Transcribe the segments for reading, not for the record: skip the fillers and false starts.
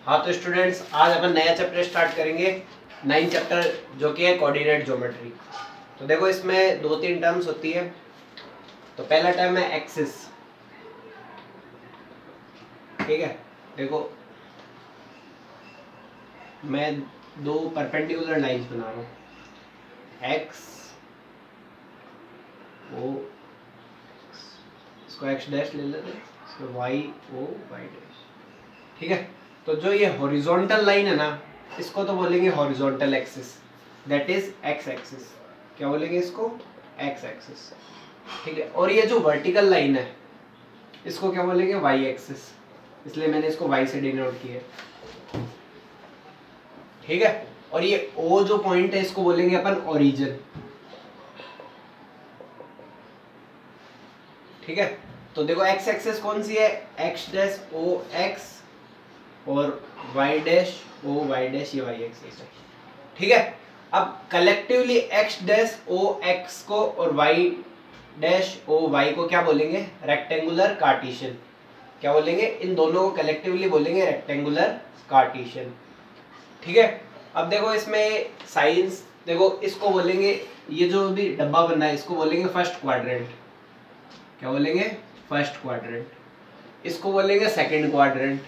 हाँ तो स्टूडेंट्स, आज अपन नया चैप्टर स्टार्ट करेंगे, 9 चैप्टर, जो कि है कोऑर्डिनेट ज्योमेट्री। तो देखो इसमें 2-3 टर्म्स होती है। तो पहला टर्म है एक्सिस, ठीक है। देखो मैं 2 परपेंडिकुलर लाइंस बना रहा हूँ, एक्स ओ, इसको एक्स डैश ले लेते हैं, इसको वाई ओ वाई डैश, ठीक है। तो जो ये हॉरिजॉन्टल लाइन है ना, इसको तो बोलेंगे horizontal axis, that is x axis. क्या बोलेंगे इसको? एक्स एक्सिस, ठीक है। और ये जो वर्टिकल लाइन है, इसको क्या बोलेंगे? वाई एक्सिस, इसलिए मैंने इसको वाई से डिनोट किया, ठीक है। और ये ओ जो पॉइंट है, इसको बोलेंगे अपन ओरिजिन, ठीक है। तो देखो एक्स एक्सिस कौन सी है? एक्स डैश ओ एक्स और y dash O y dash, ये y एक्सिस है, ठीक है। अब collectively x dash O x को और y डैश ओ y को क्या बोलेंगे? Rectangular Cartesian. क्या बोलेंगे? इन दोनों को कलेक्टिवली बोलेंगे रेक्टेंगुलर कार्टेशियन, ठीक है। अब देखो इसमें साइंस, देखो इसको बोलेंगे, ये जो भी डब्बा बना है इसको बोलेंगे फर्स्ट क्वाड्रेंट। क्या बोलेंगे? First quadrant. इसको बोलेंगे सेकंड क्वाड्रेंट,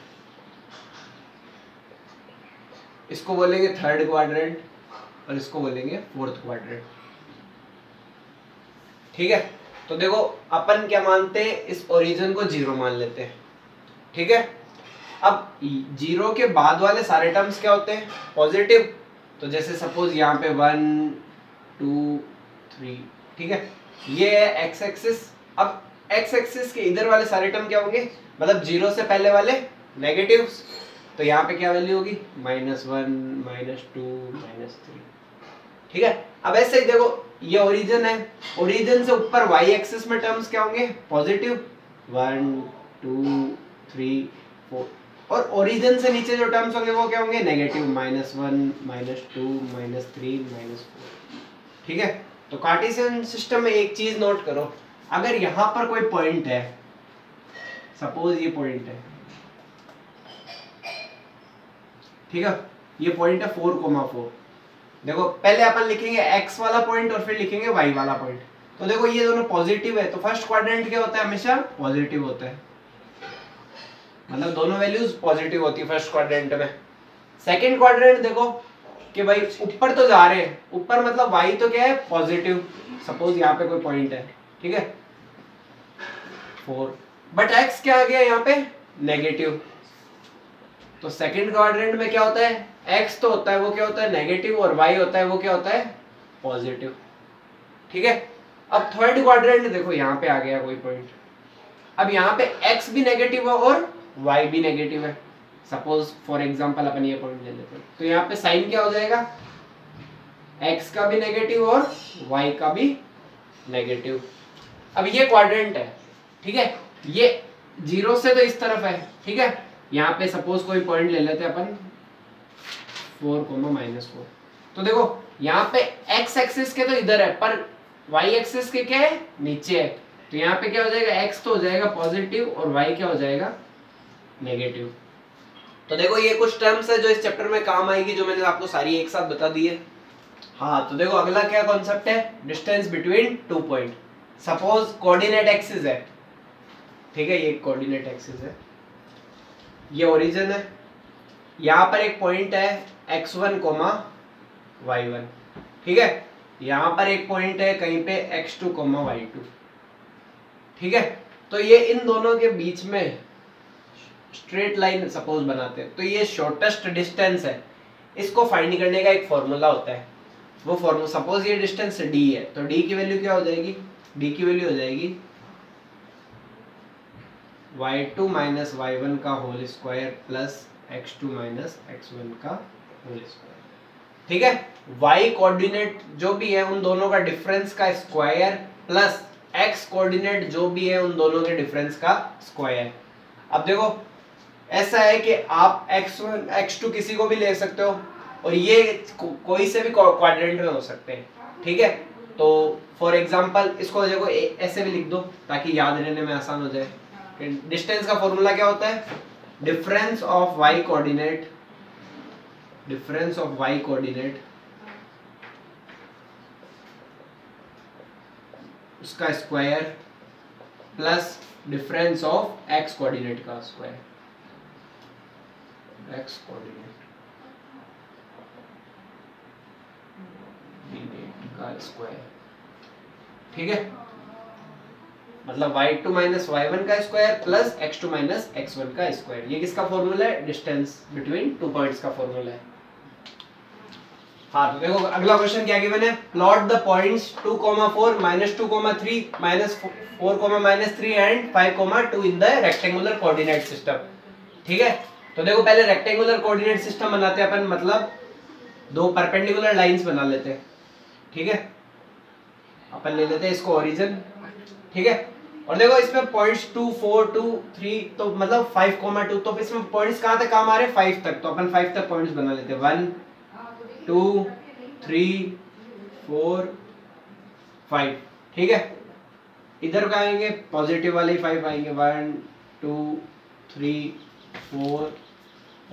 इसको बोलेंगे थर्ड क्वाड्रेंट, और इसको बोलेंगे फोर्थ क्वाड्रेंट, ठीक है। तो देखो अपन क्या मानते हैं? इस ओरिजिन को 0 मान लेते हैं, ठीक है। अब 0 के बाद वाले सारे टर्म्स क्या होते हैं? पॉजिटिव। तो जैसे सपोज यहाँ पे 1 2 3, ठीक है, ये है एक्स एक्सिस। अब एक्स एक्सिस के इधर वाले सारे टर्म क्या होंगे? मतलब 0 से पहले वाले नेगेटिव्स। तो यहाँ पे क्या वैल्यू होगी? -1 -2 -3, ठीक है। अब ऐसे ही देखो, ये ओरिजिन है, ओरिजिन से ऊपर y एक्सिस में टर्म्स क्या होंगे? पॉजिटिव, 1 2 3 4। और ओरिजिन से नीचे जो टर्म्स होंगे वो क्या होंगे? नेगेटिव, -1 -2 -3 -4, ठीक है। तो कार्टेशियन सिस्टम में एक चीज नोट करो, अगर यहाँ पर कोई पॉइंट है, सपोज ये पॉइंट है, ठीक है, ये पॉइंट है 4,4। देखो पहले अपन लिखेंगे x वाला पॉइंट और फिर लिखेंगे y वाला पॉइंट। तो देखो ये दोनों पॉजिटिव है, तो फर्स्ट क्वाड्रेंट क्या होता है? हमेशा पॉजिटिव होता है, मतलब दोनों वैल्यूज पॉजिटिव होती है फर्स्ट क्वाड्रेंट में। सेकंड क्वाड्रेंट देखो कि भाई ऊपर तो जा रहे हैं, ऊपर मतलब y तो क्या है? पॉजिटिव। सपोज यहाँ पे कोई पॉइंट है, ठीक है, 4, बट x क्या आ गया यहाँ पे? नेगेटिव। तो सेकंड क्वाड्रेंट में क्या होता है? x तो होता है, वो क्या होता है? नेगेटिव, और y होता है, वो क्या होता है? पॉजिटिव, ठीक है। अब थर्ड क्वाड्रेंट देखो, यहाँ पे आ गया कोई पॉइंट, अब यहाँ पे x भी नेगेटिव है और y भी नेगेटिव है। सपोज फॉर एग्जांपल अपन ये पॉइंट ले लेते हैं, तो यहाँ पे साइन क्या हो जाएगा? x का भी नेगेटिव और y का भी नेगेटिव। अब ये क्वाड्रेंट है, ठीक है, ये 0 से तो इस तरफ है, ठीक है। यहाँ पे सपोज कोई पॉइंट ले लेते हैं अपन 4, -4। तो देखो यहाँ पे x एक्सिस के तो इधर है, पर y एक्सिस के क्या है? नीचे है। तो यहाँ पे क्या हो जाएगा? x तो हो जाएगा पॉजिटिव और y क्या हो जाएगा? नेगेटिव। तो देखो ये कुछ टर्म्स है जो इस चैप्टर में काम आएगी, जो मैंने आपको सारी एक साथ बता दी है। हाँ तो देखो अगला क्या कॉन्सेप्ट है? Distance between 2 point. Suppose coordinate axis है, ठीक है, ये कोऑर्डिनेट एक्सिस है, ये ओरिजिन है, यहाँ पर एक पॉइंट है x1, y1, ठीक है, यहाँ पर एक पॉइंट है कहीं पे x2, y2, ठीक है। तो ये इन दोनों के बीच में स्ट्रेट लाइन सपोज बनाते हैं, तो ये शॉर्टेस्ट डिस्टेंस है, इसको फाइंड करने का एक फॉर्मूला होता है। वो फॉर्मूला, सपोज ये डिस्टेंस d है, तो d की वैल्यू क्या हो जाएगी? d की वैल्यू हो जाएगी y2 माइनस y1 का whole square plus x2 minus x1 का होल स्क्वायर, ठीक है। y कोऑर्डिनेट जो भी है उन दोनों का डिफरेंस का स्क्वायर प्लस x कोऑर्डिनेट जो भी है उन दोनों के डिफरेंस का स्क्वायर। अब देखो ऐसा है कि आप x1 x2 किसी को भी ले सकते हो, और ये कोई से भी क्वाड्रेंट में हो सकते हैं, ठीक है। तो फॉर एग्जांपल इसको देखो ऐसे भी लिख दो ताकि याद रहने में आसान हो जाए। डिस्टेंस का फॉर्मूला क्या होता है? Difference of y coordinate, difference of y coordinate उसका square plus difference of x coordinate का स्क्वायर, x कोऑर्डिनेट का स्क्वायर, ठीक है। मतलब y2 माइनस y1 का square plus x2 minus x1 का स्क्वायर। ये किसका फॉर्मूला है? डिस्टेंस बिटवीन टू पॉइंट्स का फॉर्मूला है। हाँ तो देखो अगला क्वेश्चन क्या गिवन है, plot the points 2, 4, -2, 3, -4, -3 and 5, 2 in the rectangular coordinate system, ठीक है। तो देखो पहले रेक्टेंगुलर कोऑर्डिनेट सिस्टम बनाते हैं अपन, मतलब दो परपेंडिकुलर लाइंस बना लेते हैं, ठीक है। अपन ले लेते हैं इसको ओरिजिन, ठीक है। और देखो इसमें पॉइंट्स 2, 4, 2, 3 तो मतलब 5, 2 तो इसमें पॉइंट्स कहाँ तक काम आ रहे हैं? 5 तक। तो अपन 5 तक पॉइंट्स बना लेते हैं, 1, 2, 3, 4, 5, ठीक है। इधर का आएंगे पॉजिटिव वाले 5 आएंगे, 1, 2, 3, 4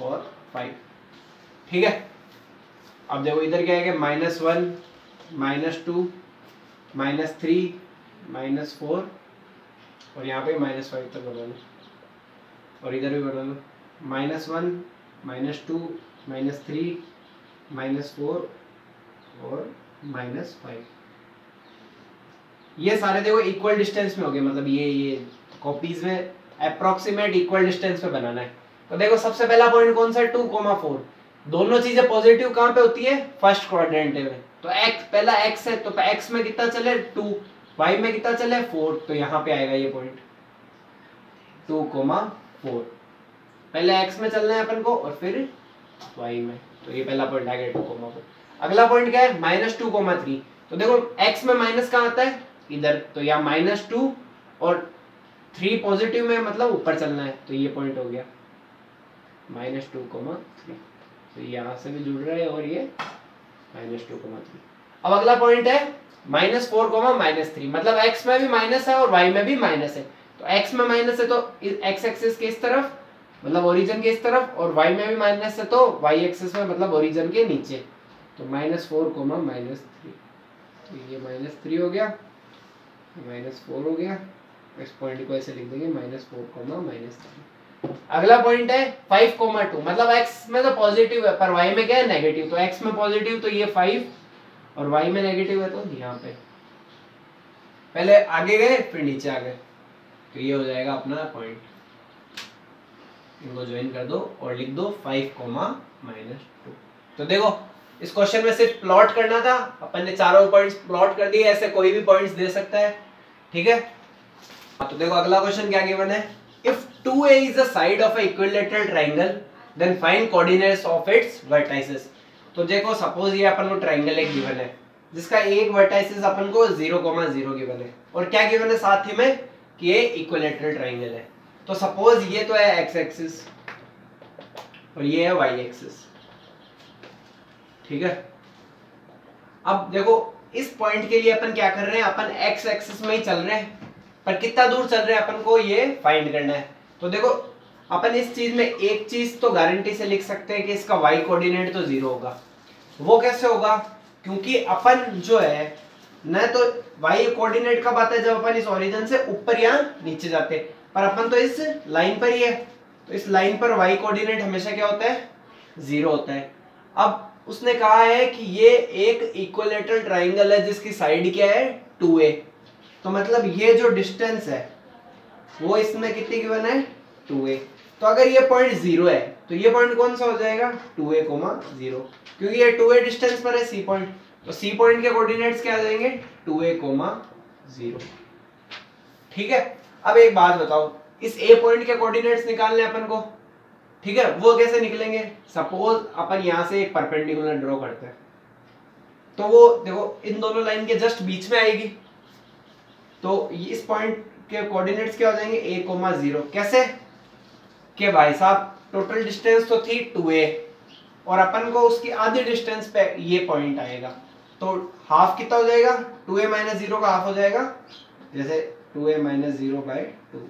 और 5, ठीक है। अब देखो इधर क्या आएगा, -1, -2, -3, -4 और यहाँ पे -5 तक बना लो, और इधर भी बना लो, -1, -2, -3, -4 और -5। ये सारे देखो इक्वल डिस्टेंस में हो गए, मतलब ये कॉपीज में अप्रोक्सीमेट इक्वल डिस्टेंस पे बनाना है। तो देखो सबसे पहला पॉइंट कौन सा है, 2, 4, दोनों चीजें पॉजिटिव कहाँ पे होती है? फर्स्ट क्वाड्रेंट में। तो x पहला x है, तो x में कितना चले 2, y में कितना चले 4, तो यहाँ पे आएगा ये पॉइंट 2, 4। पहले x में चलना है अपन को और फिर y में, तो ये पहला पॉइंट आ गया 2, 4। अगला पॉइंट क्या है, -2, 3। तो देखो x में माइनस कहाँ आता है? इधर, तो यहाँ -2 और 3 पॉजिटिव में, मतलब ऊपर चलना है, तो ये पॉइंट हो गया -2, 3। तो यहाँ से भी जुड़ रहा है और ये -2, 3। अब अगला पॉइंट है -4, -3, मतलब x में भी माइनस है और y में भी माइनस है। तो x में माइनस है तो x एक्सिस के इस तरफ, मतलब ओरिजिन के इस तरफ, और y में भी माइनस है तो y एक्सिस में, मतलब ओरिजिन के नीचे। तो -4, -3, तो ये -3 हो गया, -4 हो गया। इस पॉइंट को ऐसे लिख देंगे -4, -3। अगला पॉइंट है 5, 2, मतलब x में तो पॉजिटिव है पर y में क्या है? नेगेटिव। तो x में पॉजिटिव तो ये 5 और y में नेगेटिव है तो यहाँ पे पहले आगे गए फिर नीचे आ गए, तो ये हो जाएगा अपना पॉइंट। इनको ज्वाइन कर दो और लिख दो 5, -2। तो देखो इस क्वेश्चन में सिर्फ प्लॉट करना था, अपन ने चारों पॉइंट्स प्लॉट कर दिए। ऐसे कोई भी पॉइंट्स दे सकता है, ठीक है। तो देखो अगला क्वेश्चन क्या गिवन है, if 2a is the side of a equilateral triangle then find coordinates of its vertices। तो देखो सपोज ये अपन को ट्रायंगल एक गिवन है जिसका एक वर्टाइसिस अपन को 0, 0 गिवन है, और क्या गिवन है साथ ही में कि ये इक्विलेटरल ट्रायंगल है। तो सपोज ये तो है x एक्सिस और ये है y एक्सिस, ठीक है। अब देखो इस पॉइंट के लिए अपन क्या कर रहे हैं, अपन x एक्सिस में ही चल रहे हैं, पर कितना दूर चल रहे हैं अपन को ये फाइंड करना है। तो देखो अपन इस चीज में एक चीज तो गारंटी से लिख सकते हैं कि इसका y कोऑर्डिनेट तो 0 होगा। वो कैसे होगा, क्योंकि अपन जो है न तो y कोऑर्डिनेट कब आता है, जब अपन इस ओरिजिन से ऊपर या नीचे जाते हैं, पर अपन तो इस लाइन पर ही है, तो इस लाइन पर y कोऑर्डिनेट हमेशा क्या होता है? 0 होता है। अब उसने कहा है कि ये एक इक्विलेटरल ट्रायंगल है जिसकी साइड क्या है 2a, तो मतलब ये जो डिस्टेंस है वो इसमें कितनी गिवन है 2a। तो अगर ये पॉइंट 0 है तो ये पॉइंट कौन सा हो जाएगा 2a, 0, क्योंकि ये 2a डिस्टेंस पर है c पॉइंट, तो c पॉइंट के कोऑर्डिनेट्स क्या आ जाएंगे 2a, 0, ठीक है। अब एक बात बताओ, इस a पॉइंट के कोऑर्डिनेट्स निकालने अपन को, ठीक है। वो कैसे निकलेंगे, सपोज अपन यहाँ से एक परपेंडिकुलर ड्रॉ करते हैं, तो वो देखो इन दोनों लाइन के जस्ट बीच में आएगी, तो इस पॉइंट के कोऑर्डिनेट्स क्या हो जाएंगे a, 0। कैसे कि भाई साहब टोटल डिस्टेंस तो थी 2a और अपन को उसकी आधी डिस्टेंस पे ये पॉइंट आएगा, तो हाफ कितना हो जाएगा 2a - 0 का हाफ हो जाएगा, जैसे 2a - 0/2,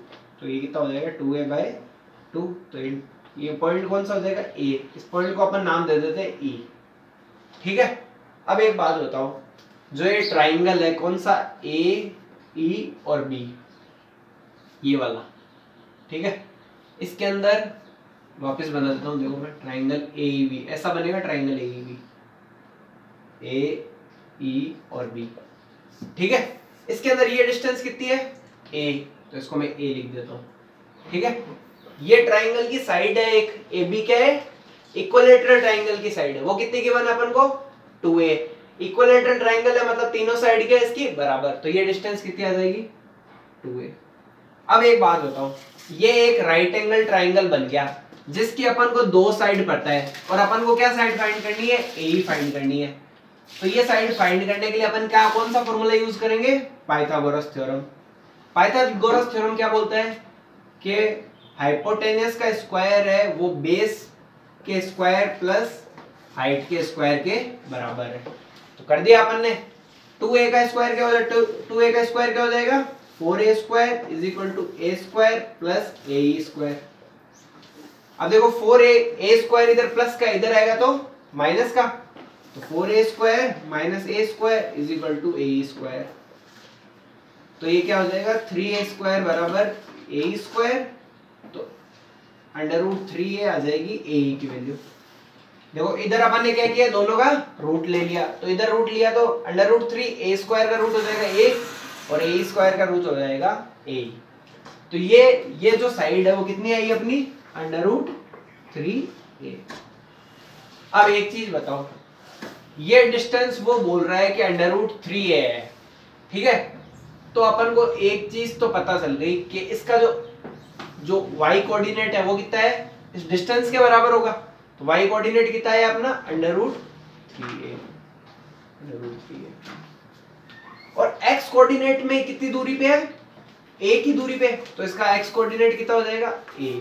तो ये कितना हो जाएगा 2a/2। 2, तो ये पॉइंट कौन सा हो जाएगा, ए। इस पॉइंट को अपन नाम दे देते हैं ई। ठीक है, अब एक बात बताओ, जो ये ट्राइंगल है कौन सा, ए, ई और बी, ये वाला, ठीक है, इसके अंदर वापस बना देता हूँ, देखो मैं, ट्राइंगल ए ई बी, ऐसा बनेगा ट्राइंगल ए ई बी, ए ई और बी। ठीक है, इसके अंदर ये डिस्टेंस कितनी है, ए, तो इसको मैं ए लिख देता हूँ। ठीक है, ये ट्राइंगल की साइड है एक, ए बी क्या है, इक्विलैटरल ट्राइंगल की साइड है, वो कितनी गिवन है अपन को, 2a। इक्विलैटरल ट्राइंगल है मतलब तीनों साइड क्या है इसकी बराबर, तो ये डिस्टेंस कितनी आ जाएगी, 2a। अब एक बात बताओ, ये एक राइट एंगल ट्राइंगल बन गया जिसकी अपन को दो साइड पता है, और अपन को क्या साइड फाइंड करनी है, ए ही फाइंड करनी है। तो ये साइड फाइंड करने के लिए अपन क्या, कौन सा फॉर्मूला यूज करेंगे, पाइथागोरस थ्योरम। पाइथागोरस थ्योरम क्या बोलता है कि हाइपोटेनस का स्क्वायर है वो बेस के स्क्वायर प्लस हाइट के स्क्वायर के बराबर है। तो कर दिया अपन ने, 2a का स्क्वायर क्या हो जाएगा, 2a का स्क्वायर क्या हो जाएगा, 4a square is equal to a square plus ae square. अब देखो 4a स्क्वायर इधर प्लस का, इधर आएगा तो माइनस का, तो 4a square minus a square is equal to ae square. तो ये क्या हो जाएगा, 3a स्क्वायर बराबर ae स्क्वायर, तो √3a आ जाएगी ae की वैल्यू। देखो इधर अपन ने क्या किया, दोनों का रूट ले लिया, तो इधर रूट लिया तो √3 a स्क्वायर का रूट हो जाएगा 1 और a स्क्वायर का रूट हो जाएगा a। तो ये जो साइड है वो कितनी आई अपनी, √3a। अब एक चीज बताओ, ये डिस्टेंस वो बोल रहा है कि √3a है, ठीक है, तो अपन को एक चीज तो पता चल गई कि इसका जो y कोऑर्डिनेट है वो कितना है, इस डिस्टेंस के बराबर होगा। तो y कोऑर्डिनेट कितना है अपना, √3a। और x कोऑर्डिनेट में कितनी दूरी पे है, a की दूरी पे, तो इसका x कोऑर्डिनेट कितना हो जाएगा, a।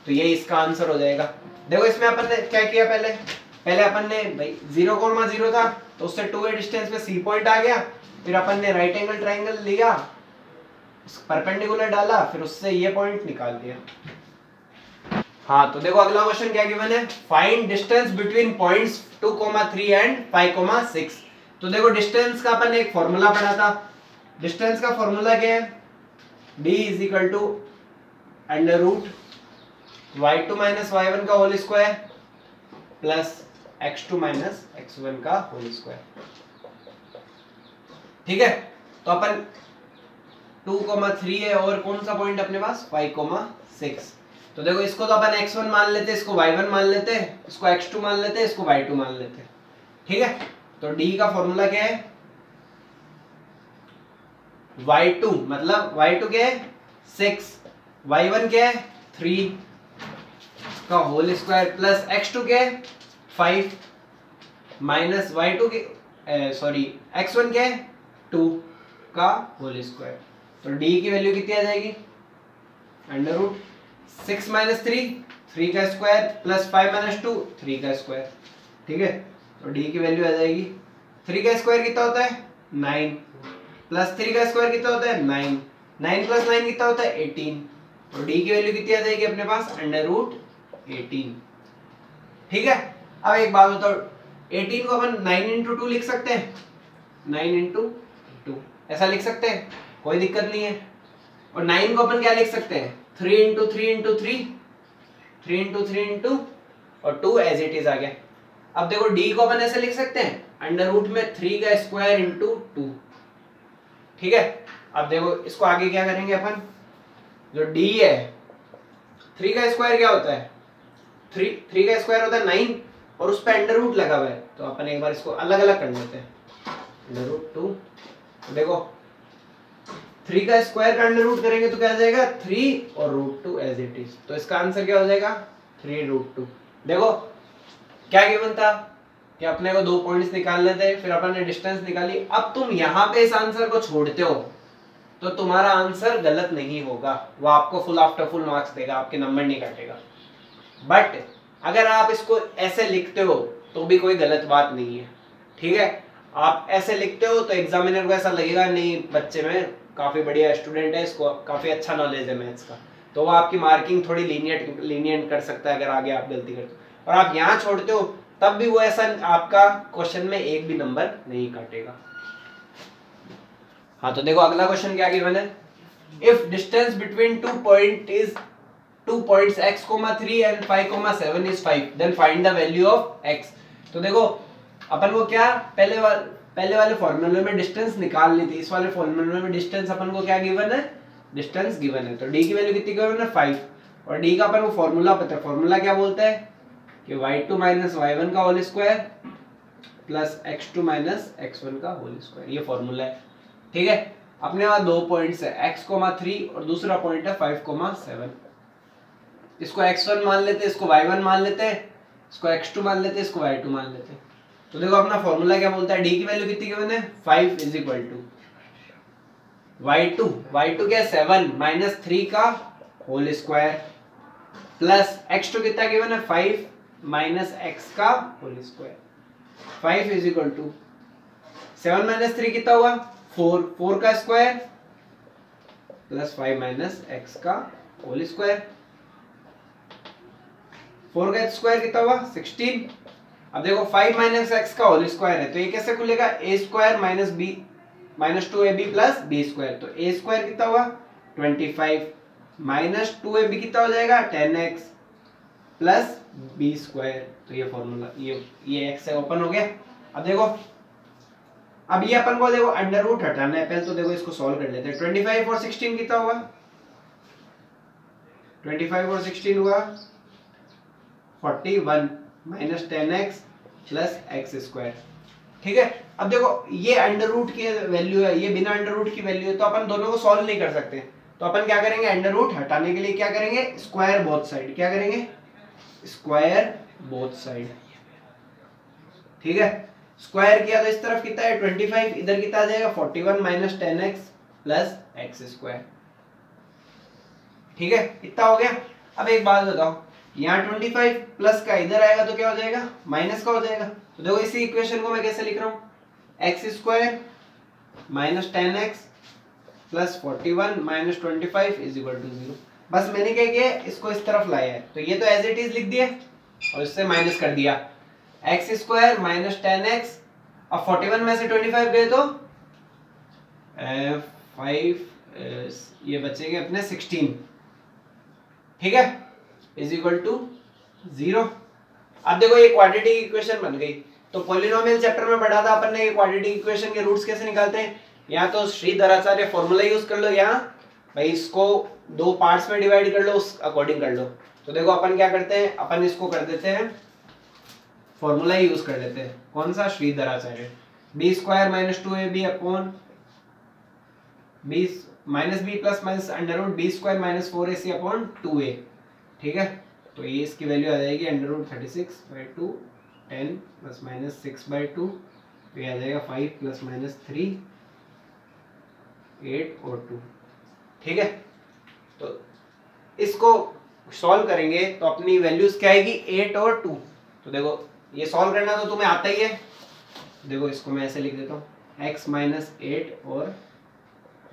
तो ये इसका आंसर हो जाएगा। देखो इसमें अपन ने क्या किया, पहले अपन ने भाई 0,0 था तो उससे 2a डिस्टेंस पे c पॉइंट आ गया, फिर अपन ने राइट एंगल ट्राइंगल लिया, परपेंडिकुलर डाला, फिर उससे ये पॉइंट निकाल दिया। हाँ, तो देखो अगला क्वेश्चन क्या गिवन है, find distance between points 2,3 and 5,6। तो देखो डिस्टेंस का अपन ने एक फॉर्मूला पढ़ा था, डिस्टेंस का फॉर्मूला क्या है, d is equal to √y2 minus y1 का whole square plus x2 minus x1 का होल स्क्वायर। ठीक है, तो अपन 2,3 है और कौन सा पॉइंट अपने पास, 5,6। तो देखो इसको तो अपन x1 मान लेते, इसको y1 मान लेते, इसको x2 मान लेते, इसको y2 मान लेते। ठीक है, तो d का फॉर्मूला क्या है, y2 मतलब y2 क्या है 6, y1 क्या है 3 का होल स्क्वायर प्लस x2 क्या है 5 माइनस y2 के x1 क्या है 2 का होल स्क्वायर। तो d की वैल्यू कितनी आ जाएगी, √6 माइनस 3 का स्क्वायर प्लस 5 माइनस 2 3 का स्क्वायर। ठीक है, तो d की वैल्यू आ जाएगी, 3 का स्क्वायर कितना होता है 9 प्लस 3 का स्क्वायर कितना होता है 9, 9 प्लस 9 कितना होता है 18। तो d की वैल्यू कितनी आ जाएगी अपने पास, √18। ठीक है, अब एक बात बताओ, 18 को अपन 9 इंटू 2 लिख सकते हैं, 9 इंटू 2 ऐसा लिख सकते हैं, कोई दिक्कत नहीं है। और 9 को अपन क्या लिख सकते हैं, 3 इंटू 3 इंटू 3, 3 इंटू 3 इंटू और 2 एज इट इज आ गया। अब देखो d को अपन ऐसे लिख सकते हैं, अंडर में 3 का स्क्वायर इंटू 2। ठीक है, अब देखो इसको आगे क्या करेंगे अपन, जो d है 3 का स्क्वायर क्या होता है, 3 का स्क्वायर होता है 9 और उस पर अंडर रूट लगा हुआ है, तो अपन एक बार इसको अलग अलग कर लेते हैं, √2। देखो 3 का स्क्वायर का अंडर रूट करेंगे तो क्या आ जाएगा 3 और √2 एज इट इज। तो इसका आंसर क्या हो जाएगा 3√2। देखो क्या गिवन था कि अपने को 2 पॉइंट्स निकालने थे, फिर अपन ने डिस्टेंस निकाली। अब तुम यहाँ पे इस आंसर को छोड़ते हो तो तुम्हारा आंसर गलत नहीं होगा, वो आपको फुल आफ्टर फुल मार्क्स देगा, आपके नंबर नहीं काटेगा। बट अगर आप इसको ऐसे लिखते हो तो भी कोई गलत बात नहीं है। ठीक है, आप ऐसे लिखते हो तो एग्जामिनर को ऐसा लगेगा नहीं बच्चे में काफी बढ़िया स्टूडेंट है, इसको काफी अच्छा नॉलेज है मैथ्स का, तो वो आपकी मार्किंग थोड़ी लीनियंट कर सकता है अगर आगे आप गलती करते हो। और आप यहाँ छोड़ते हो तब भी वो ऐसा आपका क्वेश्चन में एक भी नंबर नहीं काटेगा। हाँ तो देखो अगला क्वेश्चन क्या गिवन है, if distance between 2 points x, 3 and 5, 7 is 5, then find the value of x। तो देखो अपन को क्या पहले वाले फॉर्मूले में डिस्टेंस निकालनी थी, इस वाले फॉर्मूले में डिस्टेंस अपन को क्या गिवन है, डिस्टेंस गिवन है। तो d की वैल्यू कितनी गिवन है 5, और d का अपन को फॉर्मूला पता है, फॉर्मूला क्या बोलता है कि y2 माइनस y1 का whole square plus x2 minus x1 का होल स्क्वायर, ये फॉर्मूला है। ठीक है, अपने वहां 2 पॉइंट्स है x, 3 और दूसरा पॉइंट है 5, 7। इसको x1 मान लेते हैं, इसको y1 मान लेते हैं, इसको x2 मान लेते हैं, इसको y2 मान लेते हैं। तो देखो अपना फॉर्मूला क्या बोलता है, d की वैल्यू कितनी गिवन है 5 इज इक्वल टू y2 क्या है 7 माइनस 3 का होल स्क्वायर प्लस x2 कितना गिवन है 5 माइनस x का whole square. 5 is equal to 7 minus 3 कितना हुआ 4 का स्क्वायर प्लस 5 माइनस x का होल स्क्वायर। 4 का स्क्वायर कितना हुआ 16। अब देखो 5 माइनस x का होल स्क्वायर है तो ये कैसे खुलेगा, a square minus b minus 2ab plus b square. तो a स्क्वायर कितना हुआ 25 माइनस 2ab कितना हो जाएगा 10x प्लस b स्क्वायर। तो ये फॉर्मूला ये x से ओपन हो गया। अब देखो अब ये अपन को देखो अंडर रूट हटाना है, पहले तो देखो इसको सॉल्व कर लेते हैं। 25 और 16 कितना हुआ 25 और 16 हुआ 41 minus 10x plus x square. ठीक है, अब देखो ये अंडर रूट की वैल्यू है, ये बिना अंडर रूट की वैल्यू है, तो अपन दोनों को सॉल्व नहीं कर सकते। तो अपन क्या करेंगे, अंडर रूट हटाने के लिए क्या करेंगे, स्क्वायर बोथ साइड। क्या करेंगे, स्क्वायर बोथ साइड। ठीक है, स्क्वायर किया तो इस तरफ कितना है 25, इधर कितना आ जाएगा 41 minus 10x plus x square. ठीक है, इतना हो गया। अब एक बात बताओ, यहाँ 25 प्लस का इधर आएगा तो क्या हो जाएगा माइनस का हो जाएगा। तो देखो इसी इक्वेशन को मैं कैसे लिख रहा हूँ, x square minus 10x plus 41 minus 25 is equal to 0। बस मैंने क्या किया, इसको इस तरफ लाया है, तो ये तो एज इट इज लिख दिया और इससे माइनस कर दिया। एक्स स्क्वायर माइनस 10x, अब 41 में से 25 गए तो 5 ये बचेंगे अपने 16। ठीक है, इज इक्वल टू 0। अब देखो ये क्वाड्रेटिक इक्वेशन बन गई। तो पॉलिनोमियल चैप्टर में पढ़ा था अपन ने ये क्वाड्रेटिक इक्वेशन के रूट्स कैसे निकालते हैं। यहाँ तो श्रीधराचार्य फॉर्मूला यूज कर लो, यहाँ भाई इसको 2 पार्ट्स में डिवाइड कर लो, उस अकॉर्डिंग कर लो। तो देखो अपन क्या करते हैं, अपन इसको कर देते हैं फॉर्मूला ही यूज कर लेते हैं। कौन सा, Sridharacharya. B square minus 2ab upon b minus b plus minus under root b square minus 4ac upon 2a। ठीक है, तो ये इसकी वैल्यू आ जाएगी अंडर रूट 36/2 10 प्लस माइनस 6/2, तो ये आ जाएगा 5 प्लस माइनस 3 8 और 2। ठीक है, तो इसको सॉल्व करेंगे तो अपनी वैल्यूज क्या आएगी 8 और 2। तो देखो ये सॉल्व करना तो तुम्हें आता ही है। देखो इसको मैं ऐसे लिख देता हूँ x माइनस 8 और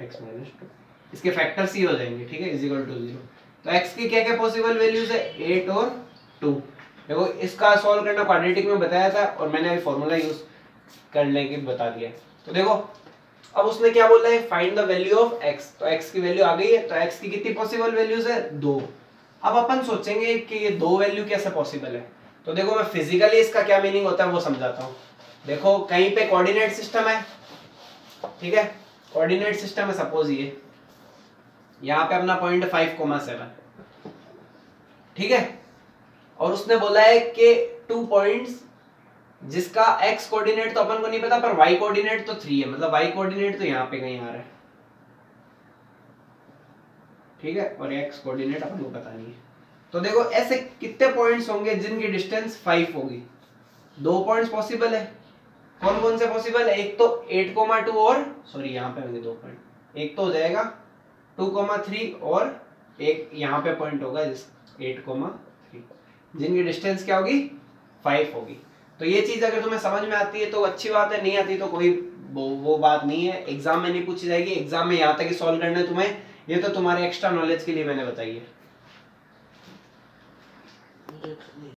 x माइनस 2, इसके फैक्टर्स ही हो जाएंगे। ठीक है, इज इक्वल टू 0। तो x की क्या क्या पॉसिबल वैल्यूज है 8 और 2। देखो इसका सॉल्व करना क्वाड्रेटिक में बताया था और मैंने अभी फॉर्मूला यूज करने के बता दिया। तो देखो अब उसने क्या बोला है, find the value of x। तो x की वैल्यू आ गई है, तो x की कितनी पॉसिबल वैल्यूज है 2। अब अपन सोचेंगे कि ये 2 वैल्यू कैसे पॉसिबल है। तो देखो मैं फिजिकली इसका क्या मीनिंग होता है वो समझाता हूँ। देखो कहीं पे कोऑर्डिनेट सिस्टम है, ठीक है, कोऑर्डिनेट सिस्टम है, सपोज ये यहाँ पे अपना पॉइंट 5,7। ठीक है, और उसने बोला है कि 2 पॉइंट्स जिसका x कोऑर्डिनेट तो अपन को नहीं पता पर y कोऑर्डिनेट तो 3 है, मतलब y कोऑर्डिनेट तो यहाँ पे कहीं आ रहा है। ठीक है, और x कोऑर्डिनेट अपन को पता नहीं है। तो देखो ऐसे कितने पॉइंट्स होंगे जिनकी डिस्टेंस 5 होगी। 2 पॉइंट्स पॉसिबल है। कौन कौन से पॉसिबल है, एक तो 8,2 और सॉरी यहाँ पे होंगे 2 पॉइंट, एक तो हो जाएगा 2,3 और एक यहाँ पे पॉइंट होगा 8,3, जिनकी डिस्टेंस क्या होगी 5 होगी। तो ये चीज अगर तुम्हें समझ में आती है तो अच्छी बात है, नहीं आती तो कोई वो बात नहीं है, एग्जाम में नहीं पूछी जाएगी। एग्जाम में यहाँ तक ही सॉल्व करना है तुम्हें, ये तो तुम्हारे एक्स्ट्रा नॉलेज के लिए मैंने बताई है।